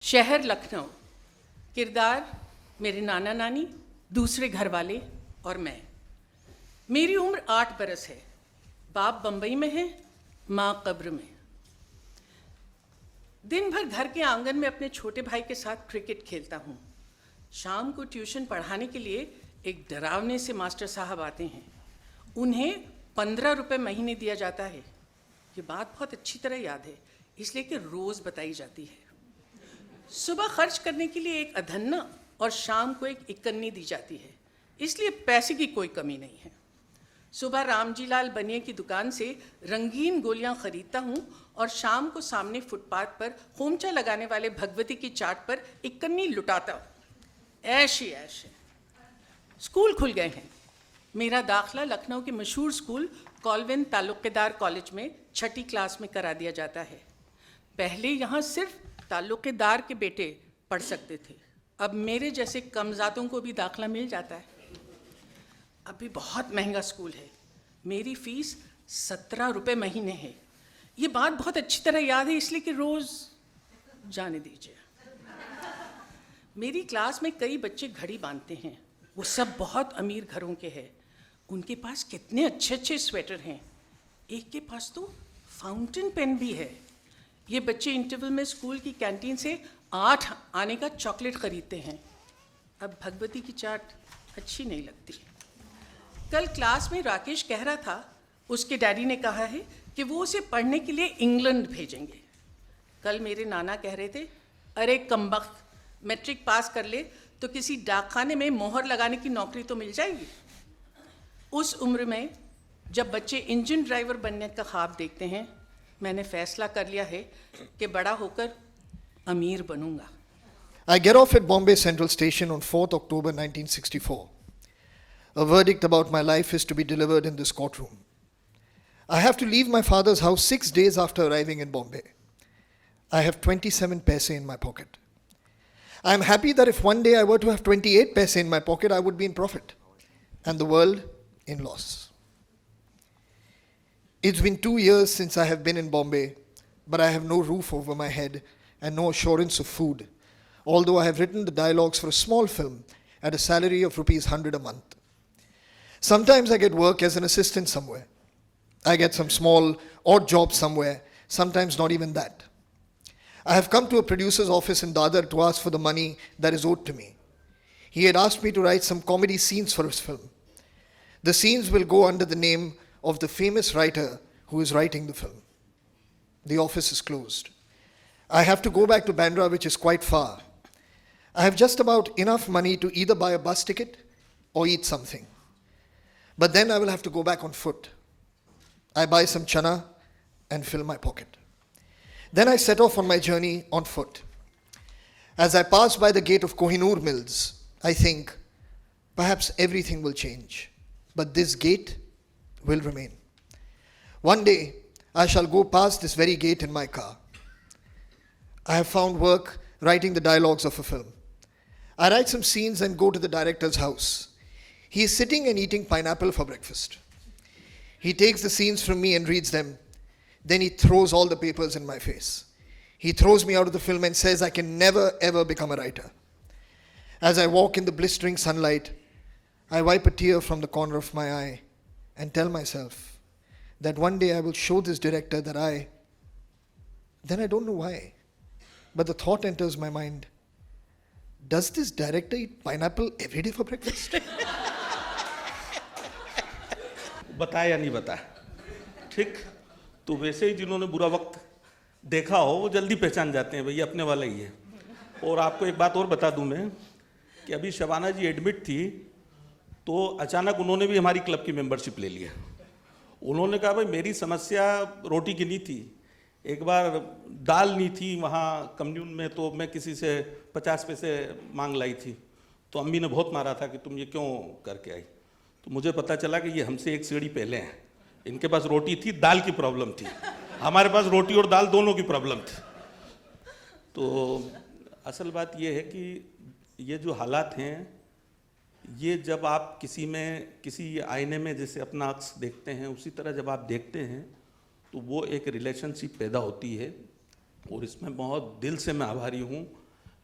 शहर लखनऊ, किरदार मेरे नाना नानी, दूसरे घर वाले और मैं। मेरी उम्र 8 बरस है। बाप बम्बई में है, माँ कब्र में। दिन भर घर के आंगन में अपने छोटे भाई के साथ क्रिकेट खेलता हूँ। शाम को ट्यूशन पढ़ाने के लिए एक डरावने से मास्टर साहब आते हैं। उन्हें 15 रुपये महीने दिया जाता है। ये बात बहुत अच्छी तरह याद है, इसलिए कि रोज़ बताई जाती है। सुबह खर्च करने के लिए एक अधन्ना और शाम को एक इकन्नी दी जाती है, इसलिए पैसे की कोई कमी नहीं है। सुबह रामजी लाल बनिए की दुकान से रंगीन गोलियां खरीदता हूँ और शाम को सामने फुटपाथ पर खोमचा लगाने वाले भगवती की चाट पर इकन्नी लुटाता हूँ। ऐश ही ऐश है। स्कूल खुल गए हैं। मेरा दाखला लखनऊ के मशहूर स्कूल कॉल्विन ताल्लुकेदार कॉलेज में 6ठी क्लास में करा दिया जाता है। पहले यहाँ सिर्फ ताल्लुकेदार के बेटे पढ़ सकते थे, अब मेरे जैसे कमज़ातों को भी दाखला मिल जाता है। अभी बहुत महंगा स्कूल है। मेरी फ़ीस 17 रुपये महीने है। ये बात बहुत अच्छी तरह याद है, इसलिए कि रोज़ जाने दीजिए। मेरी क्लास में कई बच्चे घड़ी बांधते हैं। वो सब बहुत अमीर घरों के हैं। उनके पास कितने अच्छे अच्छे स्वेटर हैं। एक के पास तो फाउंटेन पेन भी है। ये बच्चे इंटरवल में स्कूल की कैंटीन से 8 आने का चॉकलेट खरीदते हैं। अब भगवती की चाट अच्छी नहीं लगती। कल क्लास में राकेश कह रहा था उसके डैडी ने कहा है कि वो उसे पढ़ने के लिए इंग्लैंड भेजेंगे। कल मेरे नाना कह रहे थे, अरे कमबख्त, मैट्रिक पास कर ले तो किसी डाकखाने में मोहर लगाने की नौकरी तो मिल जाएगी। उस उम्र में जब बच्चे इंजन ड्राइवर बनने का ख्वाब देखते हैं, मैंने फैसला कर लिया है कि बड़ा होकर अमीर बनूंगा। I get off at Bombay Central Station on 4th October 1964. A verdict about my life is to be delivered in this courtroom. I have to leave my father's house 6 days after arriving in Bombay. I have 27 paise in my pocket. I am happy that if one day I were to have 28 paise in my pocket, I would be in profit, and the world in loss. It's been 2 years since I have been in Bombay, but I have no roof over my head and no assurance of food, although I have written the dialogues for a small film at a salary of ₹100 a month. Sometimes I get work as an assistant somewhere. I get some small odd job somewhere, sometimes not even that. I have come to a producer's office in Dadar to ask for the money that is owed to me. He had asked me to write some comedy scenes for his film. The scenes will go under the name of the famous writer who is writing the film. The office is closed. I have to go back to Bandra, which is quite far. I have just about enough money to either buy a bus ticket or eat something. But then I will have to go back on foot. I buy some chana and fill my pocket. Then I set off on my journey on foot. As I pass by the gate of Kohinoor Mills, I think, perhaps everything will change, but this gate will remain. One day, I shall go past this very gate in my car. I have found work writing the dialogues of a film. I write some scenes and go to the director's house. He is sitting and eating pineapple for breakfast. He takes the scenes from me and reads them. Then he throws all the papers in my face. He throws me out of the film and says I can never ever become a writer. As I walk in the blistering sunlight, I wipe a tear from the corner of my eye and tell myself that one day I will show this director that then I don't know why, but the thought enters my mind, does this director eat pineapple every day for breakfast? बताया या नहीं बताया, ठीक। तो वैसे ही जिन्होंने बुरा वक्त देखा हो वो जल्दी पहचान जाते हैं, भैया अपने वाला ही है। और आपको एक बात और बता दूं मैं कि अभी शबाना जी एडमिट थी तो अचानक उन्होंने भी हमारी क्लब की मेंबरशिप ले लिया। उन्होंने कहा भाई मेरी समस्या रोटी की नहीं थी, एक बार दाल नहीं थी वहाँ कम्यून में, तो मैं किसी से 50 पैसे मांग लाई थी, तो अम्मी ने बहुत मारा था कि तुम ये क्यों करके आई। तो मुझे पता चला कि ये हमसे एक सीढ़ी पहले हैं। इनके पास रोटी थी, दाल की प्रॉब्लम थी, हमारे पास रोटी और दाल दोनों की प्रॉब्लम थी। तो असल बात ये है कि ये जो हालात हैं, ये जब आप किसी आईने में जैसे अपना अक्स देखते हैं, उसी तरह जब आप देखते हैं तो वो एक रिलेशनशिप पैदा होती है। और इसमें बहुत दिल से मैं आभारी हूँ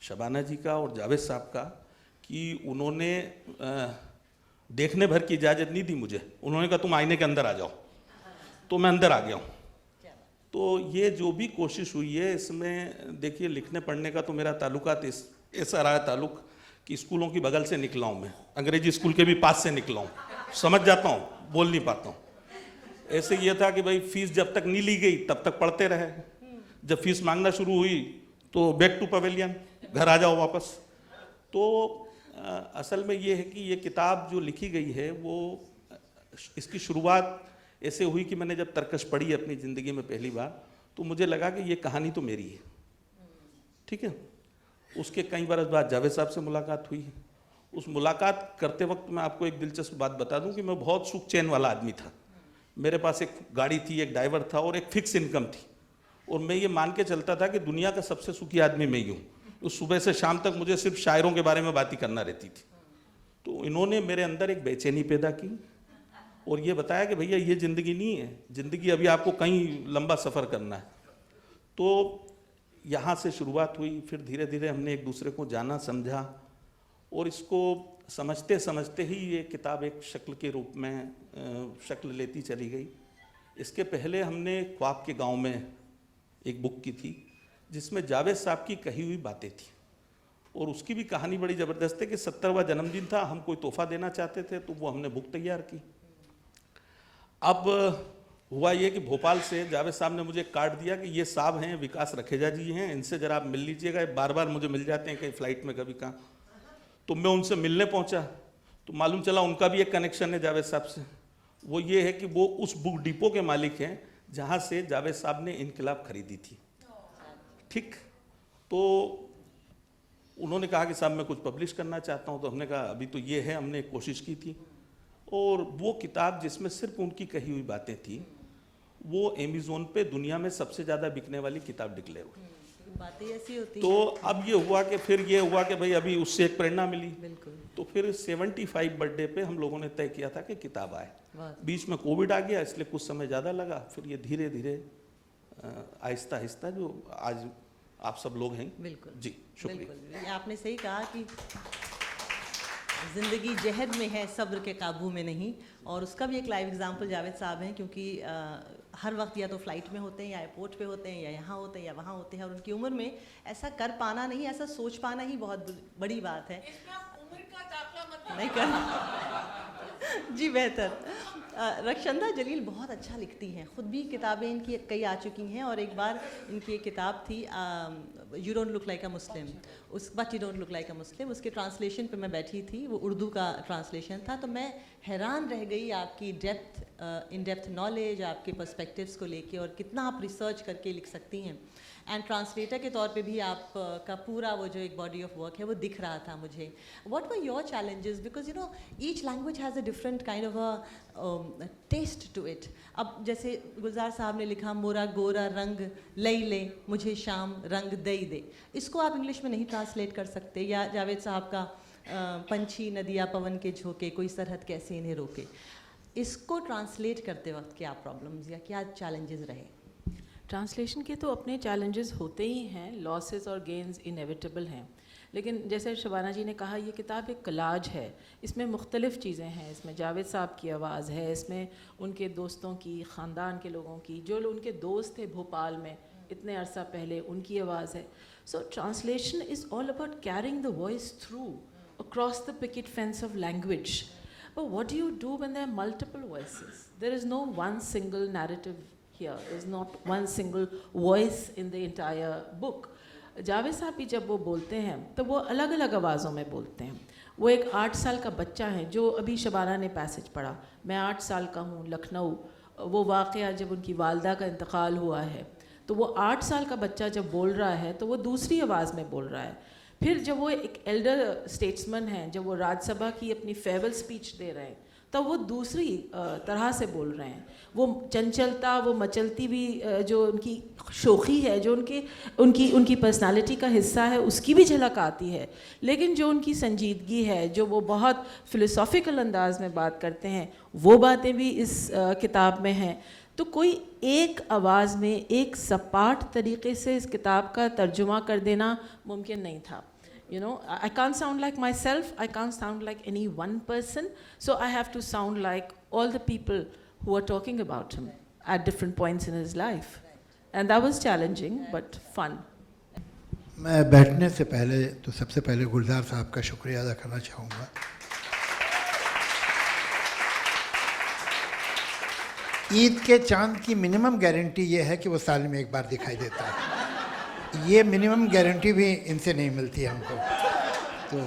शबाना जी का और जावेद साहब का कि उन्होंने देखने भर की इजाज़त नहीं दी मुझे। उन्होंने कहा तुम आईने के अंदर आ जाओ, तो मैं अंदर आ गया हूँ। तो ये जो भी कोशिश हुई है इसमें देखिए, लिखने पढ़ने का तो मेरा ताल्लुकात ऐसा रहा है ताल्लुक कि स्कूलों की बगल से निकला हूँ मैं, अंग्रेजी स्कूल के भी पास से निकला हूँ, समझ जाता हूँ, बोल नहीं पाता हूँ। ऐसे ये था कि भाई फीस जब तक नहीं ली गई तब तक पढ़ते रहे, जब फीस मांगना शुरू हुई तो बैक टू पवेलियन, घर आ जाओ वापस। तो असल में ये है कि ये किताब जो लिखी गई है वो, इसकी शुरुआत ऐसे हुई कि मैंने जब तरकश पढ़ी अपनी ज़िंदगी में पहली बार, तो मुझे लगा कि ये कहानी तो मेरी है, ठीक है। उसके कई बरस बाद जावेद साहब से मुलाकात हुई। उस मुलाकात करते वक्त मैं आपको एक दिलचस्प बात बता दूं कि मैं बहुत सुख चैन वाला आदमी था। मेरे पास एक गाड़ी थी, एक ड्राइवर था और एक फिक्स इनकम थी, और मैं ये मान के चलता था कि दुनिया का सबसे सुखी आदमी मैं ही हूँ। उस सुबह से शाम तक मुझे सिर्फ शायरों के बारे में बात ही करना रहती थी। तो इन्होंने मेरे अंदर एक बेचैनी पैदा की और ये बताया कि भैया ये ज़िंदगी नहीं है, ज़िंदगी अभी आपको कहीं लंबा सफ़र करना है। तो यहाँ से शुरुआत हुई, फिर धीरे धीरे हमने एक दूसरे को जाना समझा, और इसको समझते समझते ही ये किताब एक शक्ल के रूप में शक्ल लेती चली गई। इसके पहले हमने ख्वाब के गांव में एक बुक की थी जिसमें जावेद साहब की कही हुई बातें थी, और उसकी भी कहानी बड़ी ज़बरदस्त है कि 70वां जन्मदिन था, हम कोई तोहफा देना चाहते थे तो वो हमने बुक तैयार की। अब हुआ ये कि भोपाल से जावेद साहब ने मुझे कार्ड दिया कि ये साहब हैं विकास रखेजा जी हैं, इनसे ज़रा आप मिल लीजिएगा, बार बार मुझे मिल जाते हैं कहीं फ़्लाइट में कभी कहाँ। तो मैं उनसे मिलने पहुंचा तो मालूम चला उनका भी एक कनेक्शन है जावेद साहब से। वो ये है कि वो उस बुक डिपो के मालिक हैं जहाँ से जावेद साहब ने इनकलाब खरीदी थी, ठीक। तो उन्होंने कहा कि साहब मैं कुछ पब्लिश करना चाहता हूँ, तो हमने कहा अभी तो ये है, हमने कोशिश की थी। और वो किताब जिसमें सिर्फ उनकी कही हुई बातें थी, वो अमेज़न पे दुनिया में सबसे ज़्यादा बिकने वाली किताब डिक्लेयर हुई। बातें ऐसी होती तो अब ये हुआ कि फिर ये हुआ कि भाई अभी उससे एक प्रेरणा मिली। बिल्कुल। तो फिर 75 बर्थडे पे हम लोगों ने तय किया था कि किताब आए। वाह। बीच में कोविड आ गया, इसलिए कुछ समय ज़्यादा लगा, फिर ये धीरे धीरे आहिस्ता आहिस्ता जो आज आप सब लोग हैं। बिल्कुल जी, शुक्रिया। बिल्कुल, आपने सही कहा कि ज़िंदगी जहद में है, सब्र के काबू में नहीं। और उसका भी एक लाइव एग्जांपल जावेद साहब हैं, क्योंकि हर वक्त या तो फ्लाइट में होते हैं या एयरपोर्ट पे होते हैं या यहाँ होते हैं या वहाँ होते हैं, और उनकी उम्र में ऐसा कर पाना नहीं, ऐसा सोच पाना ही बहुत बड़ी बात है। नहीं कर जी बेहतर। रक्षंदा जलील बहुत अच्छा लिखती हैं, ख़ुद भी किताबें इनकी कई आ चुकी हैं, और एक बार इनकी एक किताब थी you don't look like a Muslim, उस but you don't look like a Muslim, उसके ट्रांसलेशन पे मैं बैठी थी, वो उर्दू का ट्रांसलेशन था। तो मैं हैरान रह गई आपकी इन डेप्थ नॉलेज, आपके पर्सपेक्टिव्स को लेके, और कितना आप रिसर्च करके लिख सकती हैं। एंड ट्रांसलेटर के तौर पे भी आप का पूरा वो जो एक बॉडी ऑफ वर्क है वो दिख रहा था मुझे। What were your challenges, because you know each language has a different kind of a taste to it. अब जैसे गुलजार साहब ने लिखा मोरा गोरा रंग लई ले मुझे शाम रंग दई दे, इसको आप इंग्लिश में नहीं ट्रांसलेट कर सकते। या जावेद साहब का पंछी नदिया पवन के झोंके कोई सरहद कैसे इन्हें रोके, इसको ट्रांसलेट करते वक्त क्या प्रॉब्लम्स या क्या चैलेंजेस रहे? ट्रांसलेशन के तो अपने चैलेंजेस होते ही हैं, लॉसेस और गेन्स इनेविटेबल हैं, लेकिन जैसे शबाना जी ने कहा ये किताब एक कलाज है, इसमें मुख्तलिफ़ चीज़ें हैं। इसमें जावेद साहब की आवाज़ है, इसमें उनके दोस्तों की, ख़ानदान के लोगों की, जो उनके दोस्त थे भोपाल में इतने अरसा पहले, उनकी आवाज़ है। So translation is all about carrying the voice through across the picket fence of language. But what do you do when there are multiple voices? There is no one single narrative here. There is not one single voice in the entire book. Javed साहब भी जब वो बोलते हैं तो वो अलग अलग आवाज़ों में बोलते हैं। वो एक 8 साल का बच्चा है, जो अभी शबाना ने पैसेज पढ़ा, मैं 8 साल का हूँ, लखनऊ, वो वाक़या जब उनकी वालदा का इंतकाल हुआ है, तो वो 8 साल का बच्चा जब बोल रहा है तो वो दूसरी आवाज़ में बोल रहा है। फिर जब वो एक एल्डर स्टेट्समैन हैं, जब वो राज्यसभा की अपनी फेयरवेल स्पीच दे रहे हैं, तो वो दूसरी तरह से बोल रहे हैं। वो चंचलता, वो मचलती भी जो उनकी शोखी है, जो उनकी पर्सनालिटी का हिस्सा है, उसकी भी झलक आती है। लेकिन जो उनकी संजीदगी है, जो वो बहुत फ़िलोसॉफ़िकल अंदाज में बात करते हैं, वो बातें भी इस किताब में हैं। तो कोई एक आवाज़ में एक सपाट तरीके से इस किताब का तर्जुमा कर देना मुमकिन नहीं था. You know, I can't sound like myself, I can't sound like any one person, so I have to sound like all the people who are talking about him at different points in his life. And that was challenging, but fun. मैं बैठने से पहले तो सबसे पहले गुलजार साहब का शुक्रिया अदा करना चाहूँगा. ईद के चांद की मिनिमम गारंटी ये है कि वो साल में एक बार दिखाई देता है. ये मिनिमम गारंटी भी इनसे नहीं मिलती हमको. तो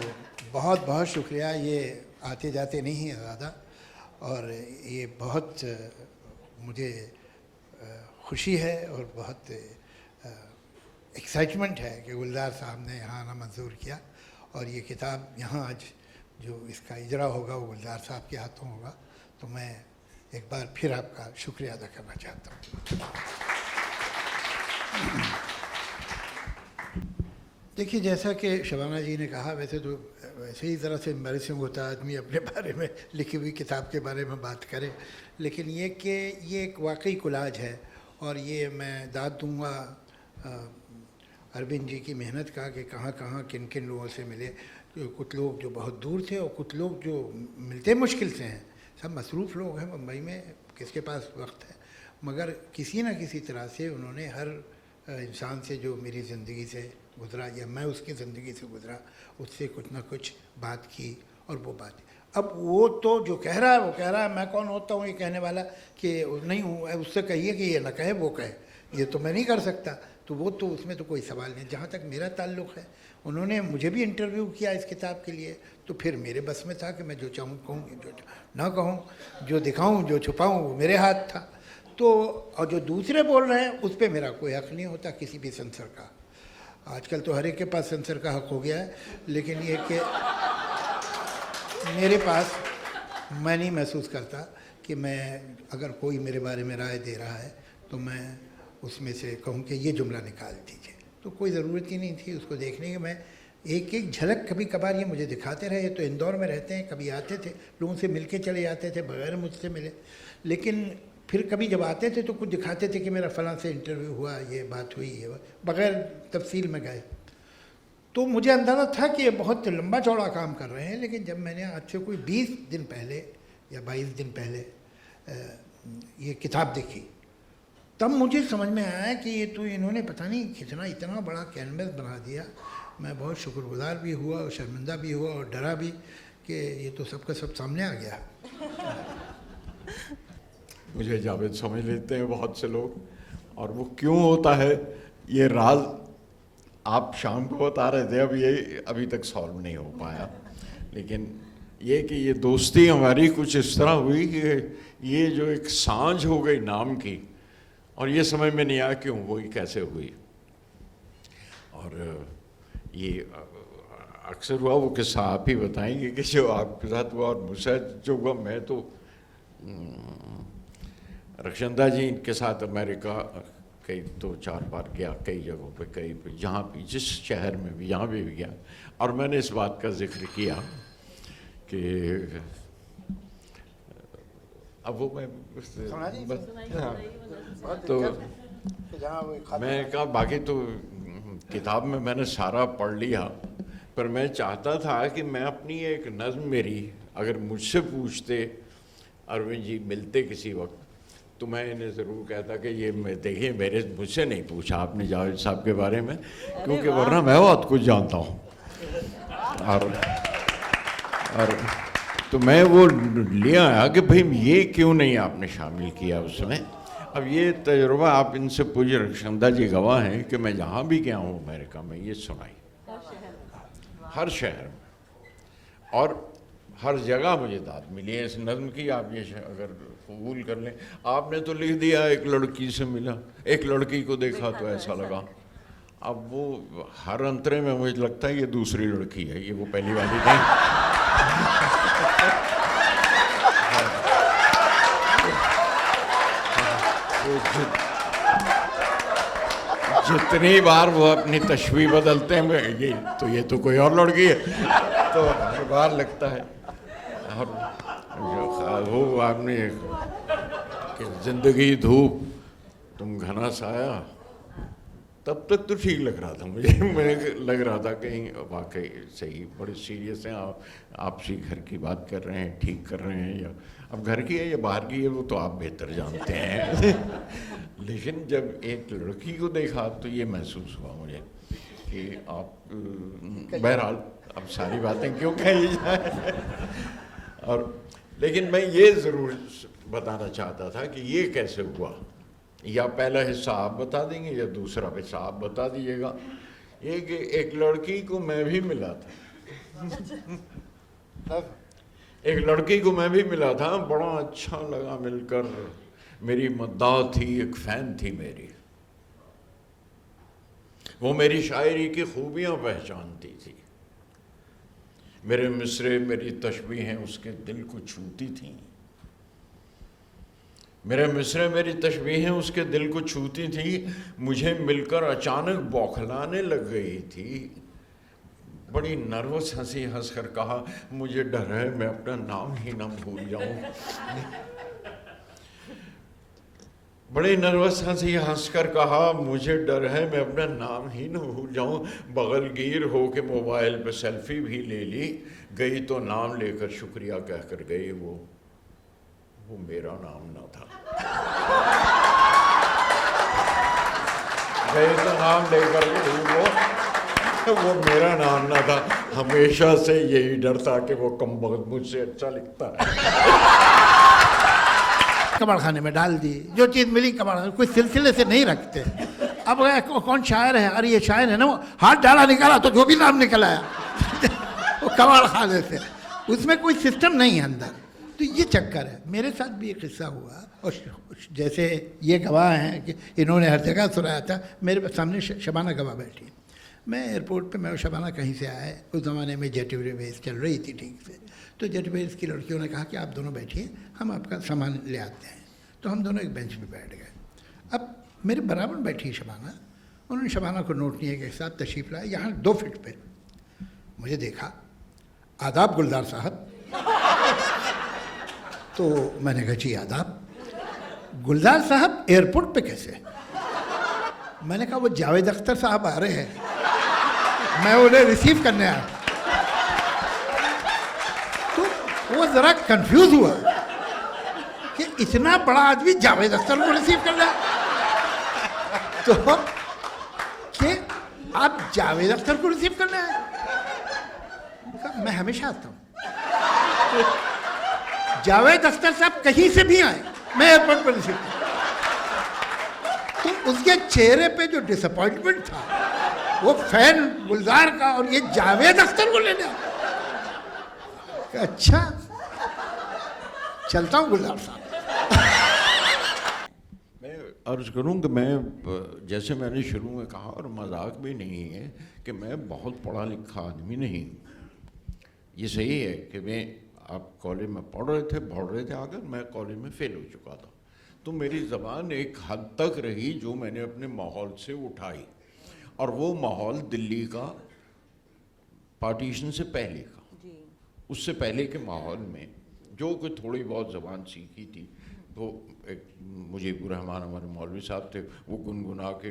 बहुत बहुत शुक्रिया. ये आते जाते नहीं हैं ज़्यादा, और ये बहुत मुझे खुशी है और बहुत एक्साइटमेंट है कि गुलजार साहब ने यहाँ आना मंजूर किया, और ये किताब यहाँ आज जो इसका इजरा होगा वो गुलजार साहब के हाथों होगा. तो मैं एक बार फिर आपका शुक्रिया अदा करना चाहता हूँ. देखिए, जैसा कि शबाना जी ने कहा, वैसे तो वैसे ही ज़रा से एम्बैरेसिंग होता है आदमी अपने बारे में लिखी हुई किताब के बारे में बात करे, लेकिन ये कि ये एक वाकई कोलाज है. और ये मैं दाद दूँगा अरविंद जी की मेहनत का कि कहाँ कहाँ किन किन लोगों से मिले. कुछ लोग जो बहुत दूर थे और कुछ लोग जो मिलते मुश्किल से हैं. सब मसरूफ़ लोग हैं मुंबई में, किसके पास वक्त है, मगर किसी न किसी तरह से उन्होंने हर इंसान से जो मेरी ज़िंदगी से गुज़रा या मैं उसकी ज़िंदगी से गुज़रा, उससे कुछ ना कुछ बात की. और वो बात, अब वो तो जो कह रहा है वो कह रहा है. मैं कौन होता हूँ ये कहने वाला कि नहीं हूँ. उससे कहिए कि ये ना कहे वो कहे, ये तो मैं नहीं कर सकता. तो वो तो उसमें तो कोई सवाल नहीं. जहाँ तक मेरा ताल्लुक़ है, उन्होंने मुझे भी इंटरव्यू किया इस किताब के लिए, तो फिर मेरे बस में था कि मैं जो चाहूँ कहूँ, जो ना कहूँ, जो दिखाऊँ, जो छुपाऊँ, वो मेरे हाथ था. तो और जो दूसरे बोल रहे हैं उस पर मेरा कोई हक़ नहीं होता किसी भी सेंसर का. आजकल तो हर एक के पास सेंसर का हक़ हो गया है, लेकिन ये कि मेरे पास, मैं नहीं महसूस करता कि मैं अगर कोई मेरे बारे में राय दे रहा है तो मैं उसमें से कहूँ कि ये जुमला निकाल दीजिए. तो कोई ज़रूरत ही नहीं थी उसको देखने की. मैं एक एक झलक कभी कभार ये मुझे दिखाते रहे. तो इंदौर में रहते हैं, कभी आते थे, लोगों से मिल के चले जाते थे बगैर मुझसे मिले. लेकिन फिर कभी जब आते थे तो कुछ दिखाते थे कि मेरा फ़लाँ से इंटरव्यू हुआ, ये बात हुई, ये बगैर तफसील में गए. तो मुझे अंदाज़ा था कि ये बहुत लंबा चौड़ा काम कर रहे हैं. लेकिन जब मैंने आज से कोई 20 दिन पहले या 22 दिन पहले ये किताब देखी, तब मुझे समझ में आया कि ये तो इन्होंने पता नहीं कितना इतना बड़ा कैनवस बना दिया. मैं बहुत शुक्रगुजार भी हुआ और शर्मिंदा भी हुआ और डरा भी कि ये तो सबका सब सामने आ गया. मुझे जावेद समझ लेते हैं बहुत से लोग, और वो क्यों होता है ये राज आप शाम को बता रहे थे. अब ये अभी तक सॉल्व नहीं हो पाया. लेकिन ये कि ये दोस्ती हमारी कुछ इस तरह हुई कि ये जो एक सांझ हो गई नाम की, और ये समझ में नहीं आया क्यों हुई, कैसे हुई. और ये अक्सर हुआ वो किस्सा आप ही बताएंगे कि जो आपके साथ हुआ और मुझसे जो हुआ. मैं तो रक्षंदा जी के साथ अमेरिका कई 2-4 बार गया, कई जगहों पे, कई जहाँ भी, जिस शहर में भी, यहाँ भी गया. और मैंने इस बात का जिक्र किया कि अब वो मैं तो मैं कहा बाकी तो किताब में मैंने सारा पढ़ लिया, पर मैं चाहता था कि मैं अपनी एक नज़्म मेरी, अगर मुझसे पूछते अरविंद जी मिलते किसी वक्त, तो मैं इन्हें ज़रूर कहता कि ये देखिए मुझसे नहीं पूछा आपने जावेद साहब के बारे में, क्योंकि वरना मैं बहुत कुछ जानता हूँ. और तो मैं वो ले आया कि भाई ये क्यों नहीं आपने शामिल किया उसमें. अब ये तजुर्बा आप इनसे पूछिए, रक्षंदा जी गवाह हैं कि मैं जहाँ भी गया हूँ अमेरिका में ये सुनाई, हर शहर में और हर जगह मुझे दाद मिली है इस नज़्म की. आप ये अगर कबूल कर लें, आपने तो लिख दिया एक लड़की से मिला, एक लड़की को देखा तो ऐसा लगा. अब वो हर अंतरे में मुझे लगता है ये दूसरी लड़की है, ये वो पहली वाली नहीं. जितनी बार वो अपनी तशबीह बदलते हैं, ये तो कोई और लड़की है, तो हर बार लगता है. और वो आपने जिंदगी धूप तुम घना साया, तब तक तो ठीक लग रहा था मुझे। मुझे लग रहा था कहीं वाकई सही बड़े सीरियस हैं आपसी घर की बात कर रहे हैं, ठीक कर रहे हैं, या अब घर की है या बाहर की है वो तो आप बेहतर जानते हैं। लेकिन जब एक लड़की को देखा तो ये महसूस हुआ मुझे कि आप बहरहाल अब सारी बातें क्यों कही जाए। और लेकिन मैं ये ज़रूर बताना चाहता था कि ये कैसे हुआ, या पहला हिस्सा आप बता देंगे या दूसरा हिस्सा आप बता दीजिएगा। एक लड़की को मैं भी मिला था, एक लड़की को मैं भी मिला था, बड़ा अच्छा लगा मिलकर, मेरी मद्दाह थी, एक फ़ैन थी मेरी, वो मेरी शायरी की खूबियाँ पहचानती थी, मेरे मिसरे मेरी तशबीहें उसके दिल को छूती थीं, मेरे मिसरे मेरी तशबीहें उसके दिल को छूती थी, मुझे मिलकर अचानक बौखलाने लग गई थी, बड़ी नर्वस हंसी हंस कर कहा मुझे डर है मैं अपना नाम ही ना भूल जाऊं। बड़ी नर्वस हंसी हंस कर कहा मुझे डर है मैं अपना नाम ही न भूल जाऊं। बगलगीर हो के मोबाइल पे सेल्फी भी ले ली, गई तो नाम लेकर शुक्रिया कहकर गई, वो मेरा नाम ना था। गई तो नाम लेकर गई, वो मेरा नाम ना था। हमेशा से यही डर था कि वो कमबख्त मुझसे अच्छा लिखता है। कबाड़ खाने में डाल दी, जो चीज़ मिली कबाड़, कोई सिलसिले से नहीं रखते। अब कौन शायर है, अरे ये शायर है ना, वो हाथ डाला निकाला तो जो भी नाम निकल आया वो कबाड़ खाने से, उसमें कोई सिस्टम नहीं है अंदर। तो ये चक्कर है। मेरे साथ भी एक किस्सा हुआ, और जैसे ये गवाह हैं कि इन्होंने हर जगह सुनाया था, मेरे सामने शबाना गवाह बैठी। मैं एयरपोर्ट पे, मैं और शबाना कहीं से आए, उस ज़माने में जेट एयरवेज चल रही थी ठीक से, तो जेट एयरवेज की लड़कियों ने कहा कि आप दोनों बैठिए, हम आपका सामान ले आते हैं। तो हम दोनों एक बेंच पे बैठ गए। अब मेरे बराबर बैठी शबाना, उन्होंने शबाना को नोट नहीं के साथ तशरीफ़ लाया, यहाँ 2 फीट पे मुझे देखा, आदाब गुलजार साहब। तो मैंने कहा जी आदाब। गुलजार साहब एयरपोर्ट पे कैसे? मैंने कहा वो जावेद अख्तर साहब आ रहे हैं, मैं उन्हें रिसीव करने आया। तो वो ज़रा कंफ्यूज हुआ कि इतना बड़ा आदमी जावेद अख्तर को रिसीव कर रहा है, तो कि आप जावेद अख्तर को रिसीव करने आए? मैं हमेशा आता हूँ, जावेद अख्तर साहब कहीं से भी आए, मैं एयरपोर्ट पर रिसीव करता। तो उसके चेहरे पे जो डिसअपॉइंटमेंट था, वो फैन गुलजार का और ये जावेद अख्तर को लेने आया। अच्छा चलता हूँ गुलजार साहब। मैं अर्ज़ करूँ कि मैं, जैसे मैंने शुरू में कहा, और मजाक भी नहीं है कि मैं बहुत पढ़ा लिखा आदमी नहीं हूँ। ये सही है कि मैं, आप कॉलेज में पढ़ रहे थे आकर, मैं कॉलेज में फ़ेल हो चुका था, तो मेरी ज़बान एक हद तक रही जो मैंने अपने माहौल से उठाई, और वो माहौल दिल्ली का पार्टीशन से पहले का, उससे पहले के माहौल में जो कि थोड़ी बहुत ज़बान सीखी थी, तो एक मुजीबुर रहमान हमारे मौलवी साहब थे, वो गुनगुना के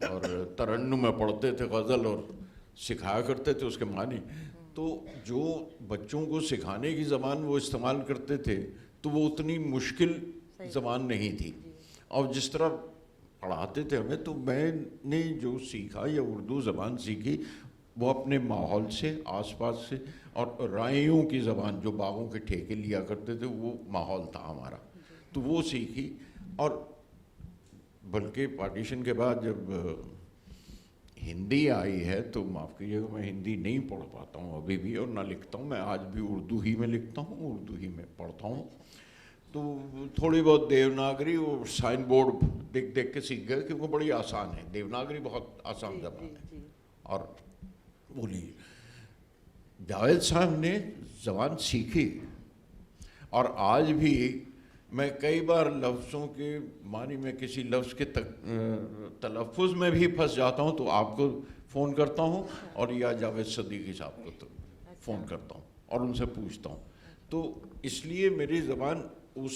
और तरन्नुम में पढ़ते थे गज़ल और सिखाया करते थे उसके मानी। तो जो बच्चों को सिखाने की ज़बान वो इस्तेमाल करते थे, तो वो उतनी मुश्किल ज़बान नहीं थी, और जिस तरह पढ़ाते थे हमें, तो मैंने जो सीखा या उर्दू ज़बान सीखी वो अपने माहौल से, आसपास से, और राइयों की ज़बान जो बागों के ठेके लिया करते थे, वो माहौल था हमारा, तो वो सीखी। और बल्कि पार्टीशन के बाद जब हिंदी आई है, तो माफ़ कीजिएगा मैं हिंदी नहीं पढ़ पाता हूँ अभी भी, और ना लिखता हूँ। मैं आज भी उर्दू ही में लिखता हूँ, उर्दू ही में पढ़ता हूँ। तो थोड़ी बहुत देवनागरी वो साइन बोर्ड देख देख के सीख गए, क्योंकि बड़ी आसान है, देवनागरी बहुत आसान ज़बान है। और बोलिए, जावेद साहब ने ज़बान सीखी, और आज भी मैं कई बार लफ्ज़ों के मानी में किसी लफ्ज़ के तलफ़ुज़ में भी फंस जाता हूँ, तो आपको फ़ोन करता हूँ, और या जावेद सदीकी साहब को तो फ़ोन करता हूँ और उनसे पूछता हूँ। तो इसलिए मेरी ज़बान उस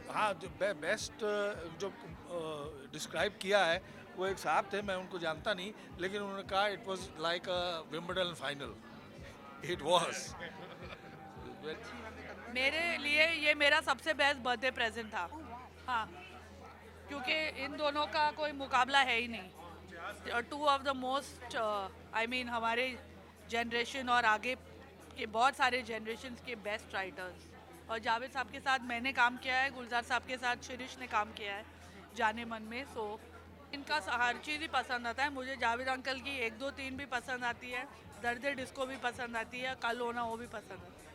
हाँ, जो बेस्ट जो डिस्क्राइब किया है वो एक साहब थे, मैं उनको जानता नहीं, लेकिन उन्होंने कहा it was like a Wimbledon final, it was. मेरे लिए ये मेरा सबसे बेस्ट बर्थडे प्रेजेंट था। हाँ, क्योंकि इन दोनों का कोई मुकाबला है ही नहीं। Two of the most I mean हमारे जनरेशन और आगे के बहुत सारे जनरेशन के बेस्ट राइटर्स। और जावेद साहब के साथ मैंने काम किया है, गुलजार साहब के साथ शिरीष ने काम किया है जाने मन में। सो इनका हर चीज़ ही पसंद आता है मुझे। जावेद अंकल की 1, 2, 3 भी पसंद आती है, दर्द डिस्को भी पसंद आती है, कल होना वो भी पसंद आती है।